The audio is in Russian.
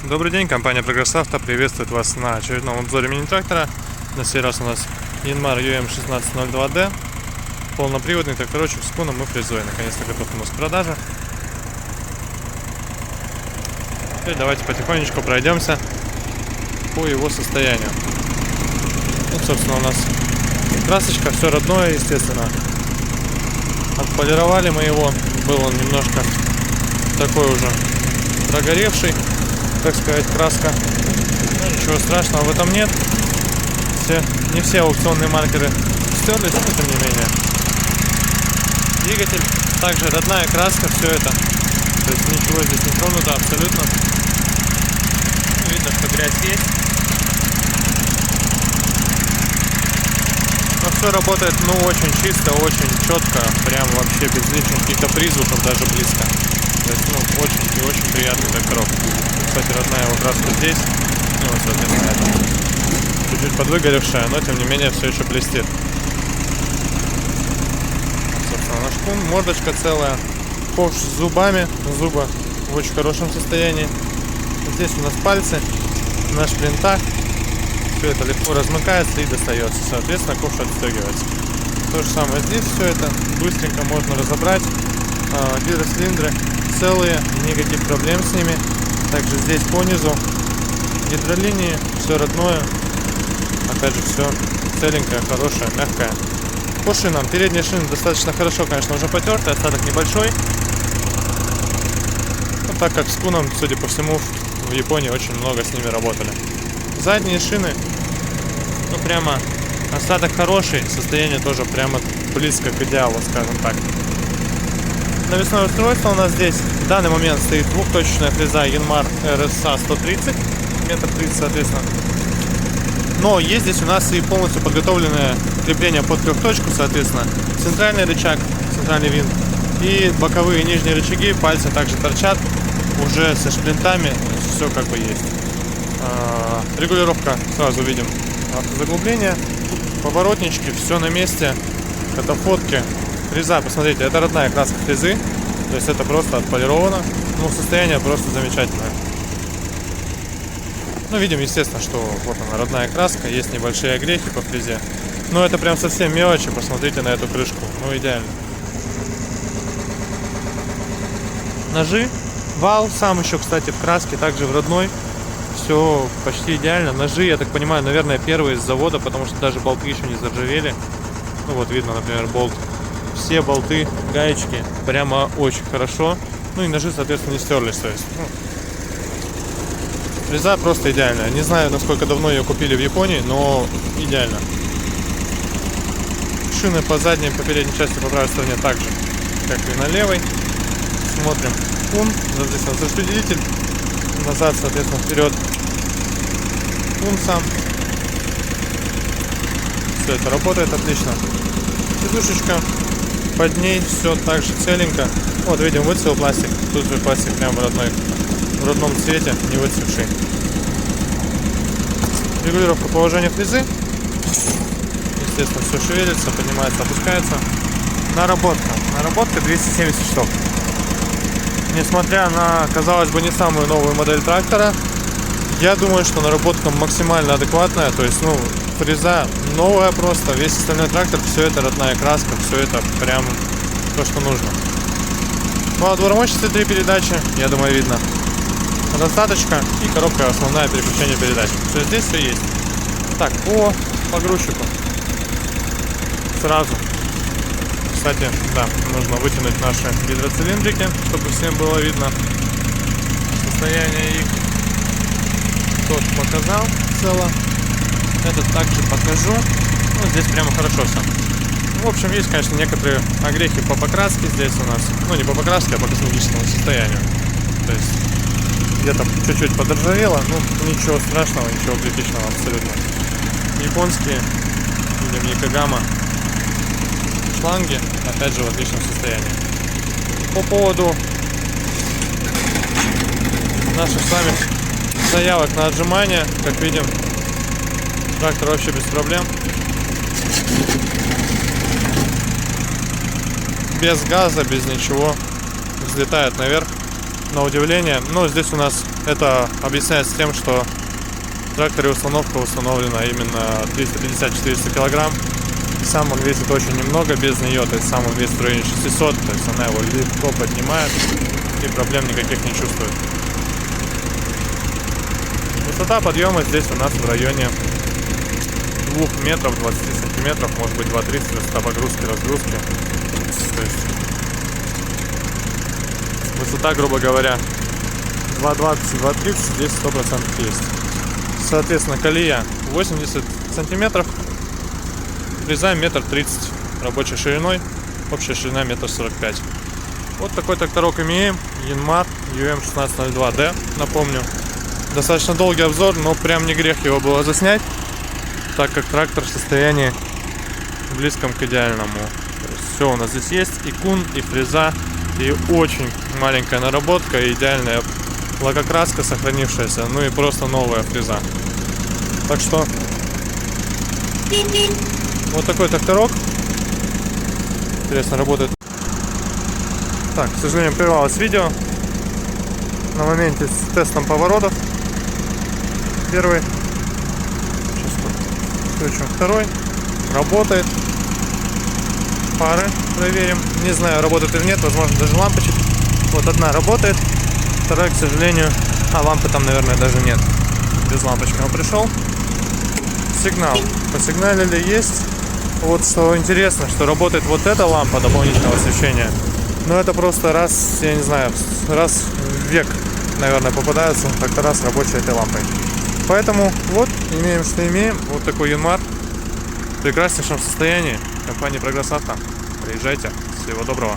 Добрый день, компания Прогресс Авто приветствует вас на очередном обзоре мини-трактора. На сей раз у нас Янмар UM1602D, полноприводный тракторочек с куном и фрезой. Наконец-то готов у нас к продаже. Теперь давайте потихонечку пройдемся по его состоянию. Вот, собственно, у нас красочка, все родное, естественно. Отполировали мы его, был он немножко такой уже прогоревший, так сказать, краска. Но ничего страшного в этом нет. Не все аукционные маркеры стерлись, но тем не менее. Двигатель, также родная краска, все это. То есть ничего здесь не тронуто абсолютно. Видно, что грязь есть. Но все работает, очень чисто, очень четко. Прям вообще без лишних каких-то призвуков, даже близко. То есть, очень и очень приятный тракторок. Кстати, родная его краска здесь. Вот, соответственно, это чуть-чуть подвыгоревшая, но тем не менее все еще блестит. Собственно, наш кун, мордочка целая. Ковш с зубами. Зубы в очень хорошем состоянии. Здесь у нас пальцы на шплинтах. Все это легко размыкается и достается. Соответственно, ковш отстегивается. То же самое здесь. Все это быстренько можно разобрать. Гидроцилиндры целые, никаких проблем с ними. Также здесь по низу гидролинии, все родное. Опять же, все целенькое, хорошее, мягкое. По шинам. Передние шины достаточно хорошо, конечно, уже потерты, остаток небольшой. Но так как с куном, судя по всему, в Японии очень много с ними работали. Задние шины, прямо остаток хороший, состояние тоже прямо близко к идеалу, скажем так. Навесное устройство у нас здесь в данный момент стоит двухточечная фреза Янмар RSA 130, метр 30, соответственно. Но есть здесь у нас и полностью подготовленное крепление под трехточку, соответственно, центральный рычаг, центральный винт и боковые и нижние рычаги, пальцы также торчат уже со шплинтами, все как бы есть. Регулировка, сразу видим автозаглубление, поворотнички, все на месте, катафотки. Фреза, посмотрите, это родная краска фрезы, то есть это просто отполировано, состояние просто замечательное. Видим, естественно, что вот она, родная краска, есть небольшие огрехи по фрезе, но это прям совсем мелочи, посмотрите на эту крышку, идеально. Ножи, вал сам еще, кстати, в краске, также в родной, все почти идеально. Ножи, я так понимаю, наверное, первые с завода, потому что даже болты еще не заржавели. Вот видно, например, болт. Все болты, гаечки прямо очень хорошо. И ножи, соответственно, не стерлись. То есть, фреза просто идеальная. Не знаю, насколько давно ее купили в Японии, но идеально. Шины по задней, по передней части, по правой стороне так же, как и на левой. Смотрим кун. Здесь у нас распределитель. Назад, соответственно, вперед. Кун сам. Все это работает отлично. Сидушечка. Под ней все так же целенько. Вот видим, выцвел пластик. Тут же пластик прямо в родном цвете, не выцветший. Регулировка положения фрезы. Естественно, все шевелится, поднимается, опускается. Наработка 270 штук. Несмотря на, казалось бы, не самую новую модель трактора, я думаю, что наработка максимально адекватная. То есть, фреза новая просто, весь остальной трактор, все это родная краска, все это прям то, что нужно. Отбор мощности 3 передачи, я думаю, видно. Раздаточка и коробка основная, переключение передач. Все здесь, все есть. Так, по погрузчику. Сразу. Кстати, да, нужно вытянуть наши гидроцилиндрики, чтобы всем было видно состояние их. Тот показал цело. Этот также покажу. Здесь прямо хорошо все. В общем, есть, конечно, некоторые огрехи по покраске здесь у нас. Не по покраске, а по косметическому состоянию. То есть где-то чуть-чуть подоржавело. Ничего страшного, ничего критичного абсолютно. Японские, видим, Якогама шланги, опять же, в отличном состоянии. По поводу наших с вами заявок на отжимания, как видим, трактор вообще без проблем. Без газа, без ничего. Взлетает наверх. на удивление. Но здесь у нас это объясняется тем, что в тракторе установка установлена именно 350-400 килограмм. Сам он весит очень немного без нее, то есть сам он весит в районе 600, то есть она его легко поднимает и проблем никаких не чувствует. Высота подъема здесь у нас в районе 2 метров 20 сантиметров, может быть 2,30 высота погрузки-разгрузки. То есть высота, грубо говоря, 2,20-2,30 здесь 100% есть. Соответственно, колея 80 сантиметров, фреза 1,30 м рабочей шириной, общая ширина 1,45 м. Вот такой тракторок имеем, Yanmar UM1602D, напомню. Достаточно долгий обзор, но прям не грех его было заснять, так как трактор в состоянии близком к идеальному. Все у нас здесь есть, и кун, и фреза, и очень маленькая наработка, и идеальная лакокраска сохранившаяся, ну и просто новая фреза. Так что вот такой тракторок. Интересно, работает. Так, к сожалению, прервалось видео на моменте с тестом поворотов. Первый. Сейчас включим второй. Работает. Фары проверим. Не знаю, работает или нет. Возможно, даже лампочек. Вот одна работает. Вторая, к сожалению. Лампы там, наверное, даже нет. Без лампочки он пришел. Сигнал. Посигналили, есть. Вот что интересно, что работает вот эта лампа дополнительного освещения. Но это просто раз, я не знаю, раз в век, наверное, попадаются трактора с рабочей этой лампой. Поэтому вот, имеем, что имеем. Вот такой Yanmar в прекраснейшем состоянии. Компания Прогресс Авто. Приезжайте. Всего доброго.